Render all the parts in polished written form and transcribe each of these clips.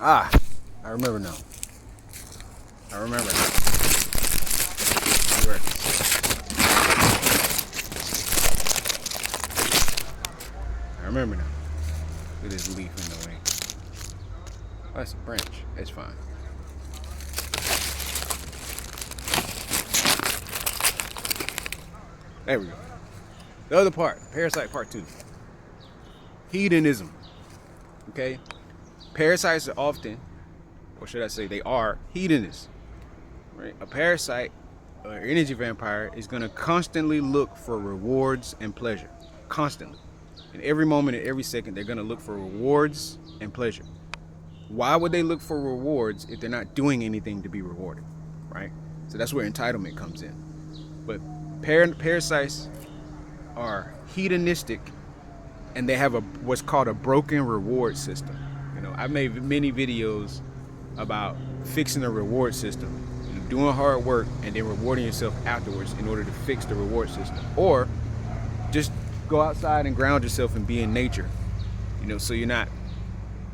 Ah, I remember now. I remember now. I remember now. Look at this leaf in the way. Oh, that's a branch. It's fine. There we go. The other part, Parasite Part 2. Hedonism. Okay? Parasites are often, or should I say they are, hedonists. Right? A parasite or energy vampire is going to constantly look for rewards and pleasure. Constantly. In every moment and every second, they're going to look for rewards and pleasure. Why would they look for rewards if they're not doing anything to be rewarded? Right? So that's where entitlement comes in. But parasites are hedonistic, and they have what's called a broken reward system. You know, I've made many videos about fixing a reward system, doing hard work, and then rewarding yourself afterwards in order to fix the reward system. Or just go outside and ground yourself and be in nature, you know, so you're not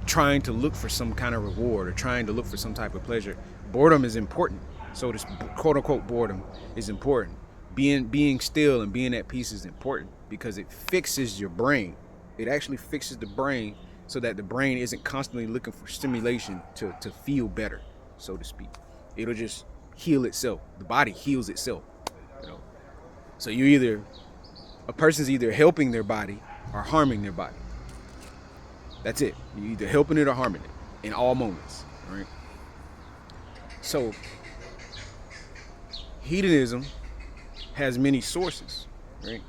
trying to look for some kind of reward or trying to look for some type of pleasure. Boredom is important. So this quote unquote boredom is important. Being still and being at peace is important because it fixes your brain. It actually fixes the brain so that the brain isn't constantly looking for stimulation to feel better, so to speak. It'll just heal itself. The body heals itself, you know. So a person's either helping their body or harming their body. That's it. You're either helping it or harming it in all moments, right? So hedonism has many sources, right?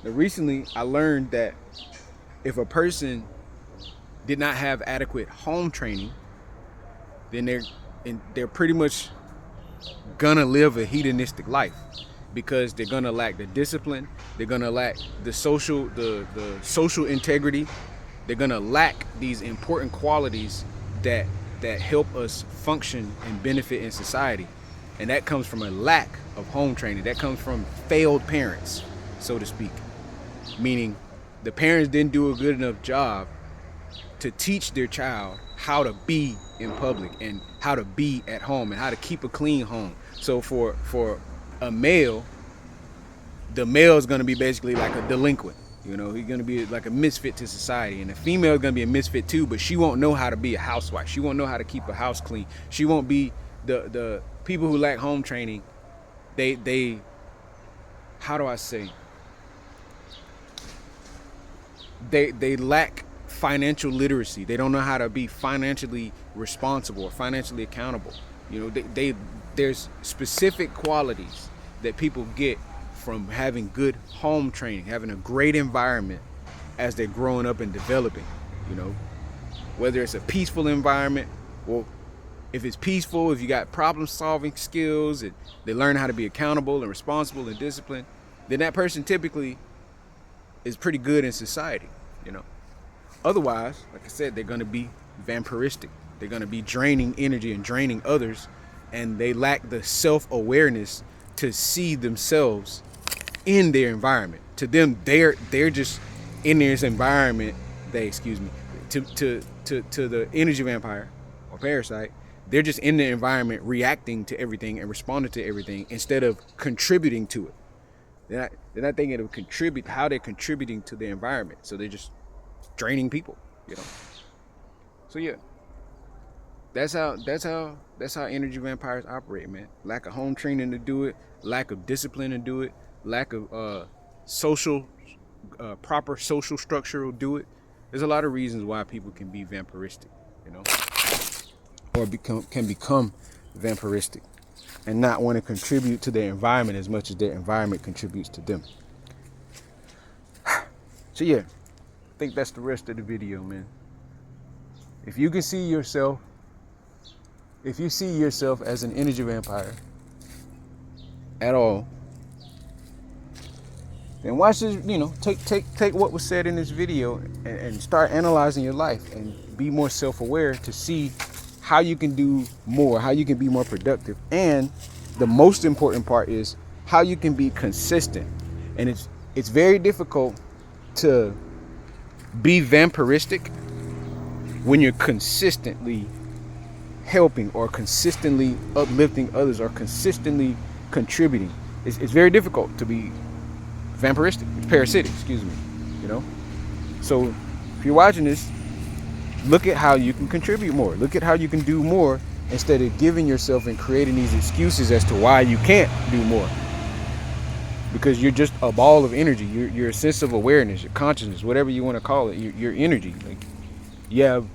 Now, recently I learned that if a person did not have adequate home training, then they're pretty much gonna live a hedonistic life because they're gonna lack the discipline, they're gonna lack the social integrity, they're gonna lack these important qualities that help us function and benefit in society. And that comes from a lack of home training. That comes from failed parents, so to speak. Meaning the parents didn't do a good enough job to teach their child how to be in public and how to be at home and how to keep a clean home. So for a male, the male is going to be basically like a delinquent. You know, he's going to be like a misfit to society. And the female is going to be a misfit too, but she won't know how to be a housewife. She won't know how to keep a house clean. She won't be the people who lack home training. They how do I say? They lack financial literacy. They don't know how to be financially responsible or financially accountable. You know, there's specific qualities that people get from having good home training, having a great environment as they're growing up and developing. You know, whether it's a peaceful environment, or if it's peaceful, if you got problem solving skills and they learn how to be accountable and responsible and disciplined, then that person typically is pretty good in society, you know. Otherwise, like I said, they're going to be vampiristic. They're going to be draining energy and draining others, and they lack the self-awareness to see themselves in their environment. To them, they're just in this environment. To the energy vampire or parasite, they're just in the environment reacting to everything and responding to everything instead of contributing to it. They're not thinking of how they're contributing to the environment. So they're just draining people, you know. So yeah, that's how energy vampires operate, man. Lack of home training to do it, lack of discipline to do it, lack of proper social structure will do it. There's a lot of reasons why people can be vampiristic, you know, or can become vampiristic and not want to contribute to their environment as much as their environment contributes to them. So yeah, I think that's the rest of the video, man. If you see yourself as an energy vampire at all, then watch this, you know, take what was said in this video and start analyzing your life and be more self-aware to see how you can do more, how you can be more productive. And the most important part is how you can be consistent. And it's very difficult to be vampiristic when you're consistently helping or consistently uplifting others or consistently contributing, it's very difficult to be vampiristic, parasitic, excuse me, you know? So if you're watching this, look at how you can contribute more. Look at how you can do more instead of giving yourself and creating these excuses as to why you can't do more. Because you're just a ball of energy. You're a sense of awareness, your consciousness, whatever you want to call it, your energy. Like, you have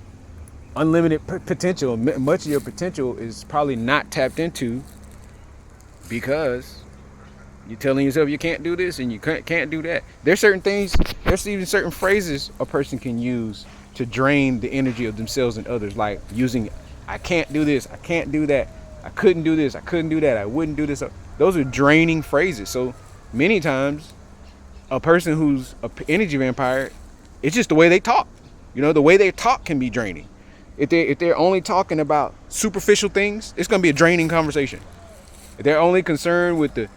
unlimited potential. Much of your potential is probably not tapped into because you're telling yourself you can't do this and you can't do that. There's certain things, there's even certain phrases a person can use to drain the energy of themselves and others, like using I can't do this, I can't do that, I couldn't do this, I couldn't do that, I wouldn't do this. Those are draining phrases. So many times a person who's an energy vampire, it's just the way they talk. You know, the way they talk can be draining. If they're only talking about superficial things, it's going to be a draining conversation. If they're only concerned with the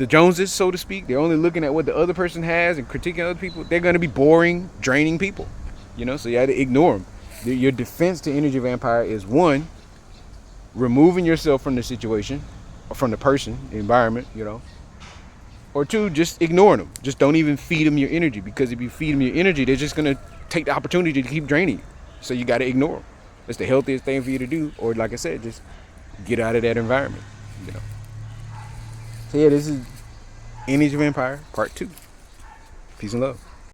Joneses, so to speak, they're only looking at what the other person has and critiquing other people, they're going to be boring, draining people. You know, so you have to ignore them. Your defense to energy vampire is, one, removing yourself from the situation or from the person, the environment, you know. Or two, just ignoring them. Just don't even feed them your energy, because if you feed them your energy, they're just going to take the opportunity to keep draining you. So you got to ignore them. That's the healthiest thing for you to do. Or like I said, just get out of that environment, you know. So yeah, this is Energy Vampire Part 2. Peace and love.